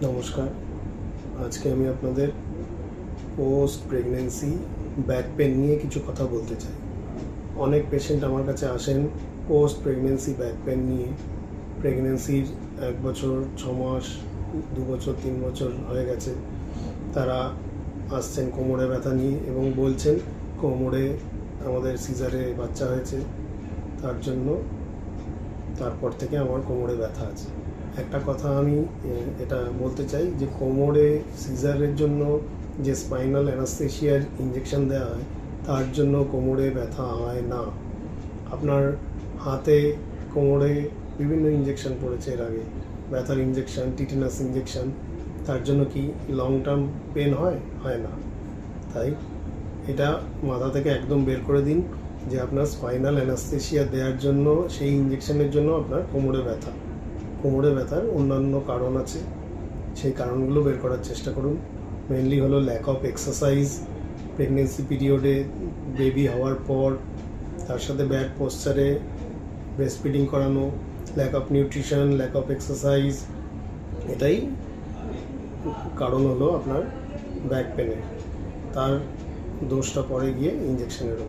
নমস্কার। আজকে আমি আপনাদের পোস্ট প্রেগন্যান্সি ব্যাক পেন নিয়ে কিছু কথা বলতে চাই। অনেক পেশেন্ট আমার কাছে আসেন পোস্ট প্রেগন্যান্সি ব্যাক পেন নিয়ে। প্রেগন্যান্সির 1 বছর 6 মাস 2 বছর 3 বছর হয়ে গেছে। তারা আসছেন কোমরে ব্যথা নিয়ে এবং বলছেন কোমরে আমাদের সিজারে বাচ্চা হয়েছে, তার জন্য তারপর থেকে আমার কোমরে ব্যথা আছে। একটা কথা আমি এটা বলতে চাই যে কোমরে সিজারের জন্য যে স্পাইনাল অ্যানাস্থেশিয়ার ইঞ্জেকশন দেওয়া হয় তার জন্য কোমরে ব্যথা হয় না। আপনার হাতে কোমরে বিভিন্ন ইঞ্জেকশন পড়েছে এর আগে, ব্যথার ইঞ্জেকশন, টিটেনাস ইঞ্জেকশন, তার জন্য কি লং টার্ম পেন হয় না। তাই এটা মাথা থেকে একদম বের করে দিন যে আপনার স্পাইনাল অ্যানাস্থেশিয়া দেওয়ার জন্য সেই ইঞ্জেকশনের জন্য আপনার কোমরে ব্যথার অন্যান্য কারণ আছে, সেই কারণগুলো বের করার চেষ্টা করুন। মেনলি হলো ল্যাক অফ এক্সারসাইজ প্রেগনেন্সি পিরিয়ডে, বেবি হওয়ার পর, তার সাথে ব্যাড পোস্চারে ব্রেস্ট ফিডিং করানো, lack of nutrition, lack of exercise, এটাই কারণ হলো আপনার ব্যাক পেনের। তার দোষটা পড়ে গিয়ে ইঞ্জেকশনের।